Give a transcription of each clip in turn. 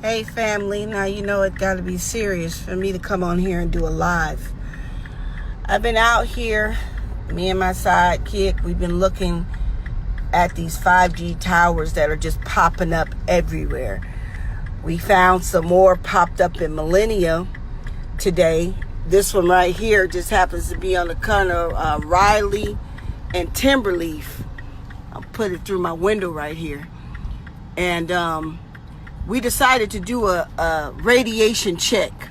Hey family, now you know it got to be serious for me to come on here and do a live. I've been out here, me and my sidekick, we've been looking at these 5G towers that are just popping up everywhere. We found some more popped up in Millennia today. This one right here just happens to be on the corner of Riley and Timberleaf. I'll put it through my window right here. And we decided to do a radiation check.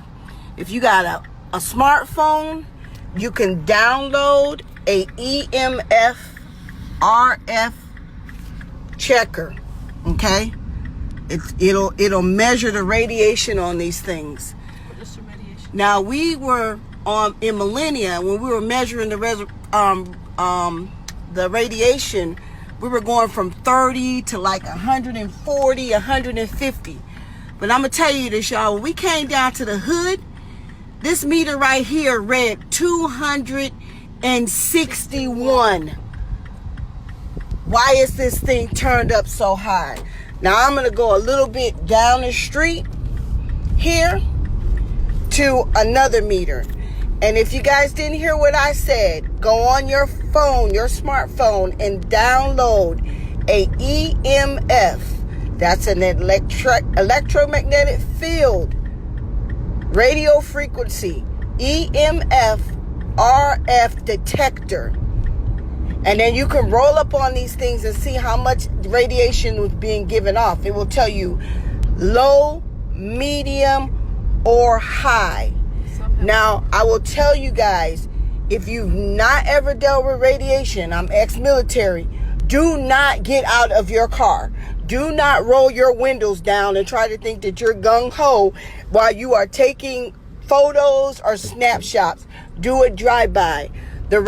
If you got a smartphone, you can download a EMF RF checker. Okay? It'll measure the radiation on these things. What is the radiation? Now we were in Millennia when we were measuring the radiation. We were going from 30 to like 140, 150. But I'm going to tell you this, y'all. When we came down to the hood, this meter right here read 261. Why is this thing turned up so high? Now I'm going to go a little bit down the street here to another meter. And if you guys didn't hear what I said, go on your phone, your smartphone, and download a EMF. That's an electromagnetic field radio frequency EMF RF detector. And then you can roll up on these things and see how much radiation was being given off. It will tell you low, medium, or high. Now, I will tell you guys, if you've not ever dealt with radiation, I'm ex-military, do not get out of your car. Do not roll your windows down and try to think that you're gung-ho while you are taking photos or snapshots. Do it drive-by. The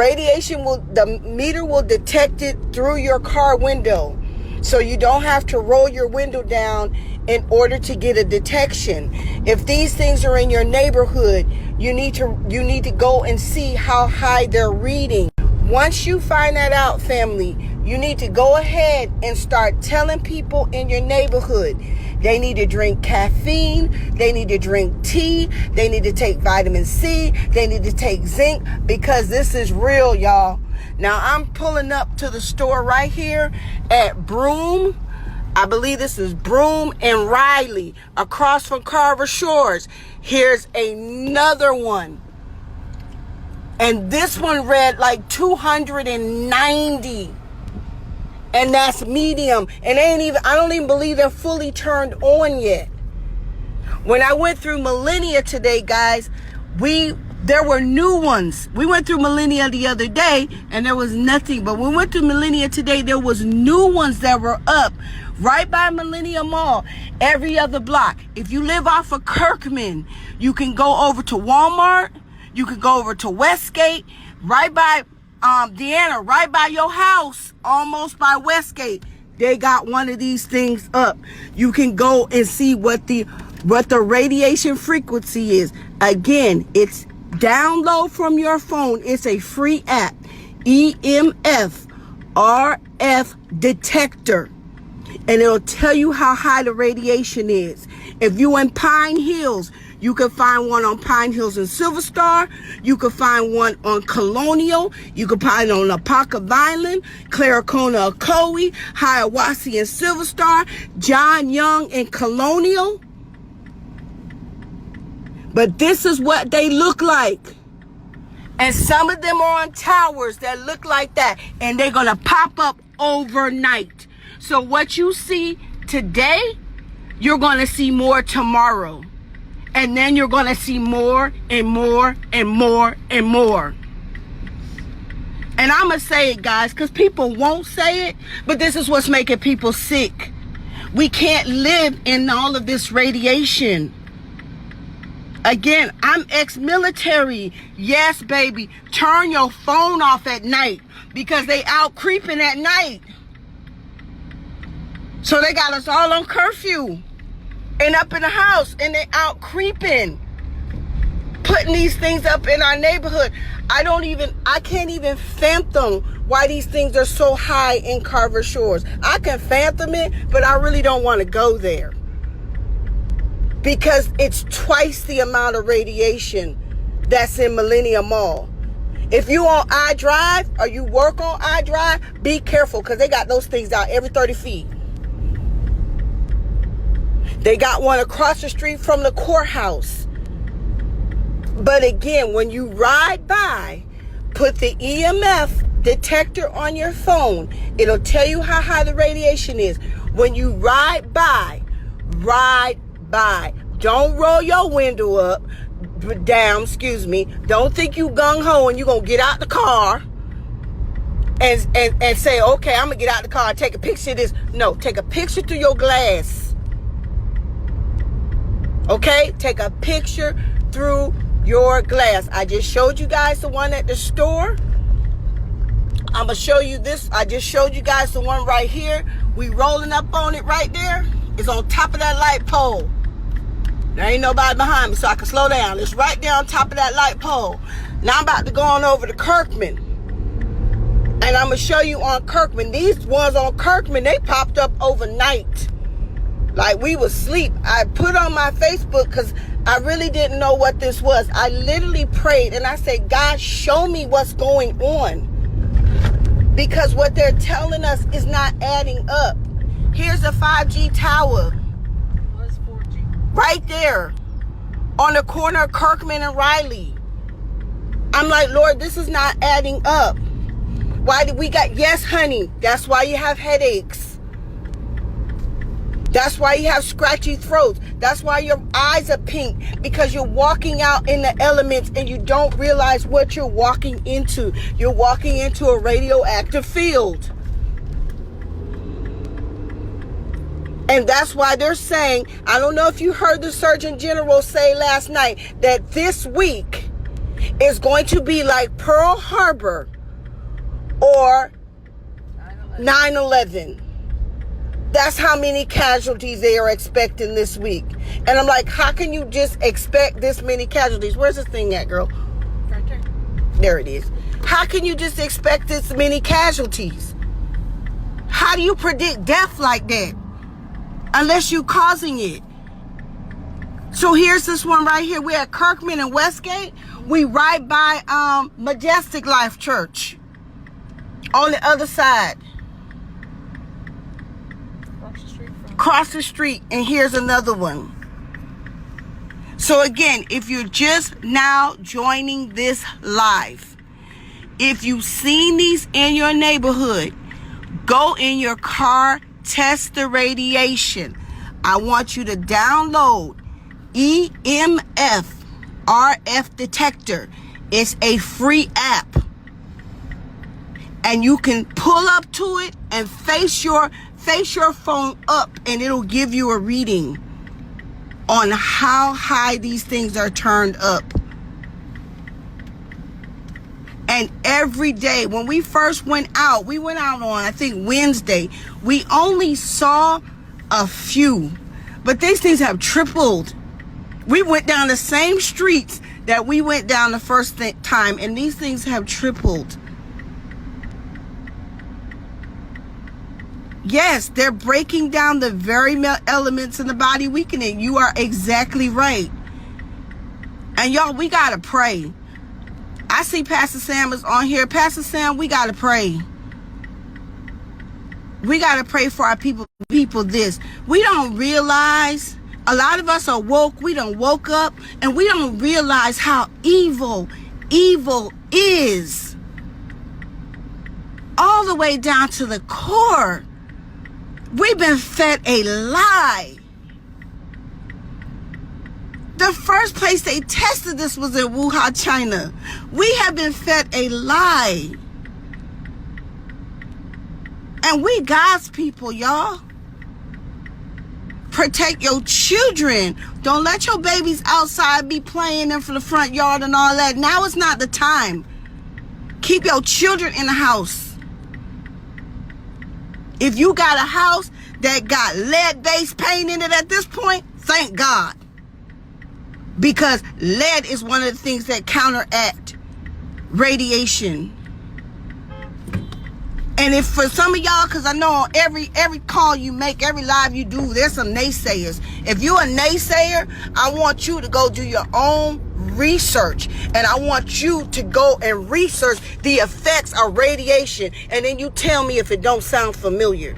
meter will detect it through your car window. So you don't have to roll your window down in order to get a detection. If these things are in your neighborhood, you need to go and see how high they're reading. Once you find that out, family, you need to go ahead and start telling people in your neighborhood they need to drink caffeine, they need to drink tea, they need to take vitamin C, they need to take zinc, because this is real, y'all. Now, I'm pulling up to the store right here at Broome. I believe this is Broome and Riley, across from Carver Shores. Here's another one. And this one read like 290. And that's medium. And I don't even believe they're fully turned on yet. When I went through Millennia today, guys, there were new ones. We went through Millennia the other day and there was nothing. But when we went through Millennia today, there was new ones that were up right by Millennia Mall, every other block. If you live off of Kirkman, you can go over to Walmart. You can go over to Westgate, right by Deanna, right by your house, almost by Westgate. They got one of these things up. You can go and see what the radiation frequency is. Again, it's download from your phone. It's a free app, EMF RF detector. And it'll tell you how high the radiation is. If you're in Pine Hills, you can find one on Pine Hills and Silver Star. You can find one on Colonial. You can find on Apaka Island, Claricona, Ocoee, Hiawassee and Silver Star, John Young and Colonial. But this is what they look like. And some of them are on towers that look like that. And they're going to pop up overnight. So what you see today, you're going to see more tomorrow. And then you're going to see more and more and more and more. And I'm going to say it, guys, because people won't say it. But this is what's making people sick. We can't live in all of this radiation. Again, I'm ex-military. Yes, baby. Turn your phone off at night because they out creeping at night. So they got us all on curfew and up in the house, and they out creeping, putting these things up in our neighborhood. I can't even fathom why these things are so high in Carver Shores. I can fathom it, but I really don't want to go there. because it's twice the amount of radiation that's in Millennium Mall. If you on I-Drive or you work on I-Drive, be careful, because they got those things out every 30 feet. They got one across the street from the courthouse. But again, when you ride by, put the EMF detector on your phone. It'll tell you how high the radiation is. When you ride by, ride by. Don't roll your window up, down, excuse me. Don't think you gung-ho and you're going to get out the car and say, okay, I'm going to get out the car and take a picture of this. No, take a picture through your glass. Okay? Take a picture through your glass. I just showed you guys the one at the store. I'm going to show you this. I just showed you guys the one right here. We rolling up on it right there. It's on top of that light pole. There ain't nobody behind me, so I can slow down. It's right there on top of that light pole. Now I'm about to go on over to Kirkman. And I'm going to show you on Kirkman. These ones on Kirkman, they popped up overnight. Like we was asleep. I put on my Facebook because I really didn't know what this was. I literally prayed and I said, God, show me what's going on. Because what they're telling us is not adding up. Here's a 5G tower. What's 4G? Right there. On the corner of Kirkman and Riley. I'm like, Lord, this is not adding up. Why did we got, yes, honey, that's why you have headaches. That's why you have scratchy throats. That's why your eyes are pink, because you're walking out in the elements and you don't realize what you're walking into. You're walking into a radioactive field. And that's why they're saying, I don't know if you heard the Surgeon General say last night that this week is going to be like Pearl Harbor or 9/11. That's how many casualties they are expecting this week. And I'm like, how can you just expect this many casualties? Where's this thing at, girl? Right there. There it is. How can you just expect this many casualties? How do you predict death like that? Unless you're causing it. So here's this one right here. We're at Kirkman and Westgate. We right by Majestic Life Church. On the other side. Across the street, and here's another one. So again, if you're just now joining this live, if you've seen these in your neighborhood, go in your car, test the radiation. I want you to download EMF RF detector. It's a free app, and you can pull up to it and face your phone up, and it'll give you a reading on how high these things are turned up. And every day, when we first went out on, I think, Wednesday, we only saw a few, but these things have tripled. We went down the same streets that we went down the first time, and these things have tripled. Yes, they're breaking down the very elements in the body, weakening. You are exactly right. And y'all, we got to pray. I see Pastor Sam is on here. Pastor Sam, we got to pray. We got to pray for our people this. We don't realize, a lot of us are woke. We don't woke up, and we don't realize how evil is. All the way down to the core. We've been fed a lie. The first place they tested this was in Wuhan, China. We have been fed a lie. And we God's people, y'all. Protect your children. Don't let your babies outside be playing in for the front yard and all that. Now is not the time. Keep your children in the house. If you got a house that got lead-based paint in it at this point, thank God. Because lead is one of the things that counteract radiation. And if for some of y'all, because I know on every call you make, every live you do, there's some naysayers. If you're a naysayer, I want you to go do your own research. And I want you to go and research the effects of radiation. And then you tell me if it don't sound familiar.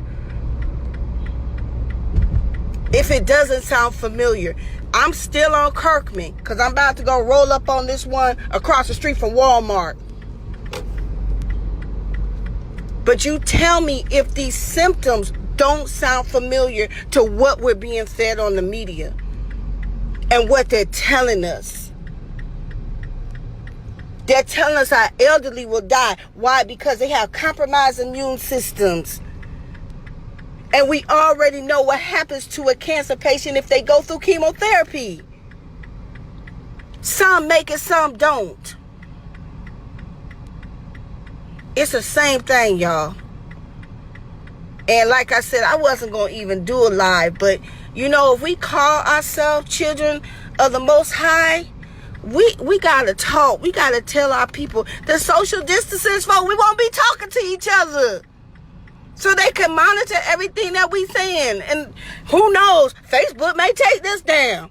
If it doesn't sound familiar. I'm still on Kirkman because I'm about to go roll up on this one across the street from Walmart. But you tell me if these symptoms don't sound familiar to what we're being fed on the media and what they're telling us. They're telling us our elderly will die. Why? Because they have compromised immune systems. And we already know what happens to a cancer patient if they go through chemotherapy. Some make it, some don't. It's the same thing, y'all. And like I said, I wasn't going to even do a live. But, you know, if we call ourselves children of the Most High, we got to talk. We got to tell our people the social distancing is for we won't be talking to each other. So they can monitor everything that we saying. And who knows, Facebook may take this down.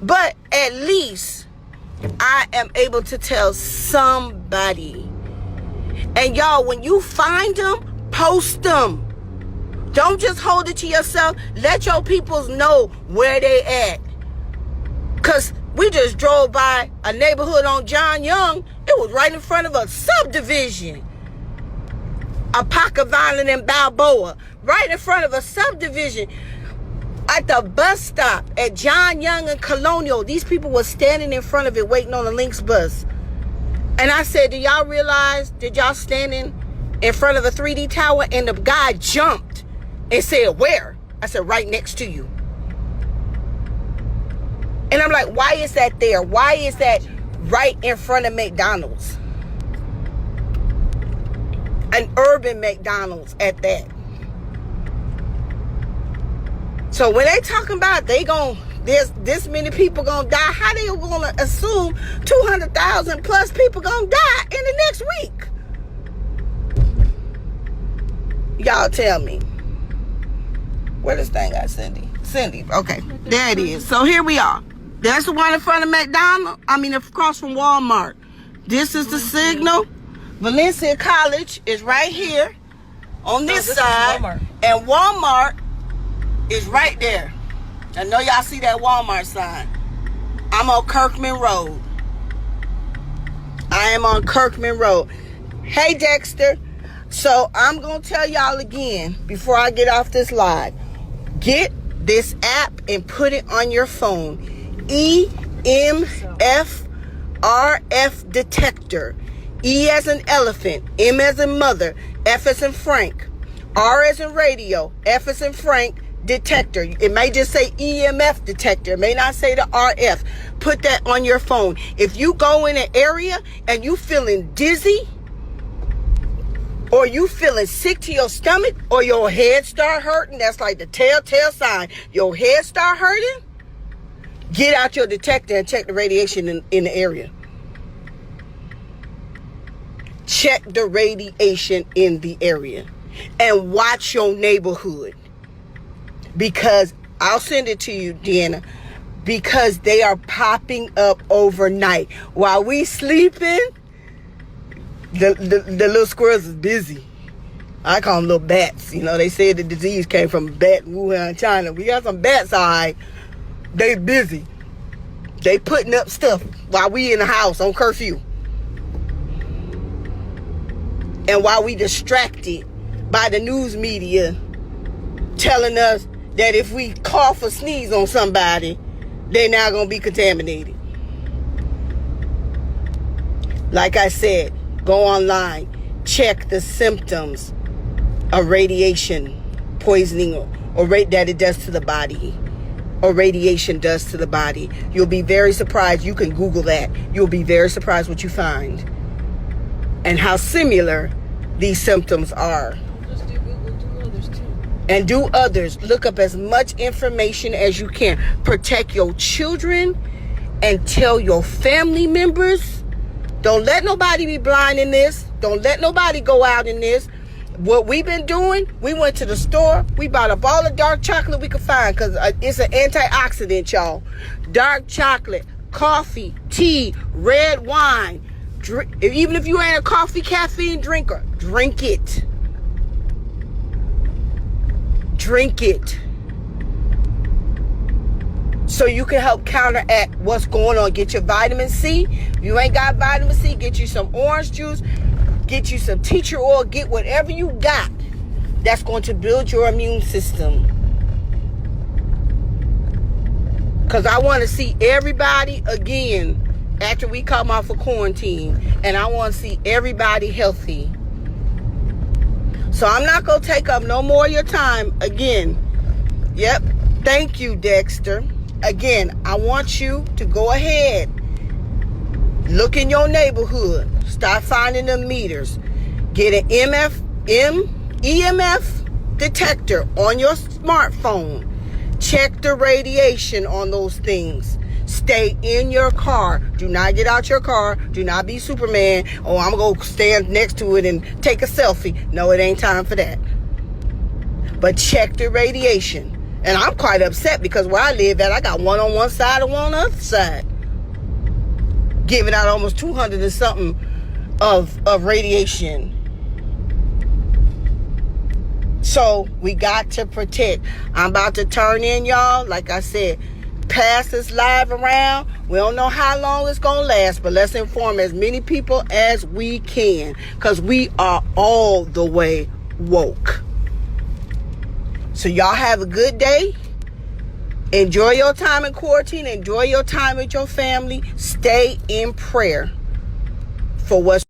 But at least I am able to tell somebody. And y'all, when you find them, post them. Don't just hold it to yourself. Let your peoples know where they at. Because we just drove by a neighborhood on John Young. It was right in front of a subdivision. A pocket violent in Balboa. Right in front of a subdivision. At the bus stop at John Young and Colonial. These people were standing in front of it waiting on the Lynx bus. And I said, do y'all realize that y'all standing in front of a 3D tower? And the guy jumped and said, where? I said, right next to you. And I'm like, why is that there? Why is that right in front of McDonald's? An urban McDonald's at that. So when they talking about there's this many people gonna die, how they gonna assume 200,000 plus people gonna die in the next week? Y'all tell me. Where this thing at, Cindy? Cindy, okay, there it is. So here we are. That's the one in front of McDonald's. Across from Walmart. This is the signal. Valencia College is right here on this side. Walmart. And Walmart is right there. I know y'all see that Walmart sign. I'm on Kirkman Road. I am on Kirkman Road. Hey, Dexter. So I'm going to tell y'all again before I get off this live. Get this app and put it on your phone. EMF RF detector. E as in elephant, M as in mother, F as in Frank, R as in radio, F as in Frank, detector. It may just say EMF detector. It may not say the RF. Put that on your phone. If you go in an area and you feeling dizzy, or you feeling sick to your stomach, or your head start hurting, that's like the telltale sign. Your head start hurting, get out your detector and check the radiation in the area. Check the radiation in the area and watch your neighborhood, because I'll send it to you, Deanna, because they are popping up overnight while we sleeping. The little squirrels is busy. I call them little bats. You know, they said the disease came from a bat in Wuhan, China. We got some bats, all right. They busy. They putting up stuff while we in the house on curfew. And while we distracted by the news media telling us that if we cough or sneeze on somebody, they're now going to be contaminated. Like I said, go online, check the symptoms of radiation poisoning or that it does to the body, or radiation does to the body. You'll be very surprised. You can Google that. You'll be very surprised what you find and how similar these symptoms are. Just do Google, do others too. And do others. Look up as much information as you can. Protect your children and tell your family members Don't let nobody be blind in this. Don't let nobody go out in this. What we've been doing, we went to the store. We bought up all the dark chocolate we could find because it's an antioxidant, y'all. Dark chocolate, coffee, tea, red wine. Even if you ain't a coffee, caffeine drinker, drink it. Drink it. So you can help counteract what's going on. Get your vitamin C. If you ain't got vitamin C, get you some orange juice. Get you some tea tree oil. Get whatever you got that's going to build your immune system. Because I want to see everybody again after we come off of quarantine. And I want to see everybody healthy. So I'm not going to take up no more of your time again. Yep. Thank you, Dexter. Again, I want you to go ahead. Look in your neighborhood. Start finding the meters. Get an EMF detector on your smartphone. Check the radiation on those things. Stay in your car. Do not get out your car. Do not be Superman. Oh, I'm going to go stand next to it and take a selfie. No, it ain't time for that. But check the radiation. And I'm quite upset because where I live at, I got one on one side and one on the other side. Giving out almost 200 and something of radiation. So we got to protect. I'm about to turn in, y'all. Like I said, pass this live around. We don't know how long it's going to last, but let's inform as many people as we can because we are all the way woke. So y'all have a good day. Enjoy your time in quarantine. Enjoy your time with your family. Stay in prayer for what's